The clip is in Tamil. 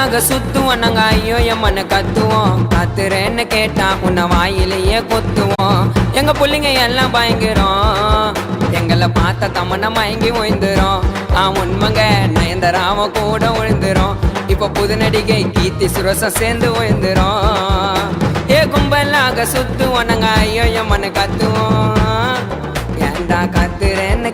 கும்பலாக சுத்துவோம் நாங்க ஐயோ எம்மன்னு கத்துவோம். கத்துறேன்னு கேட்டா உன்னை வாயிலேயே கொத்துவோம். எங்க புள்ளிங்க எல்லாம் பயங்கரம், எங்களை பார்த்த தம்மன மயங்கி ஓய்ந்துரும். உண்மைங்க நயன்தாராவ கூட விழுந்துரும். இப்ப புது நடிகை கீர்த்தி சுரேஷும் சேர்ந்து ஓய்ந்துரும். கும்பலாக சுத்துவோம் நாங்க ஐயோ எம்மன்னு கத்துவோம். ஏண்டா கத்துறேன்னு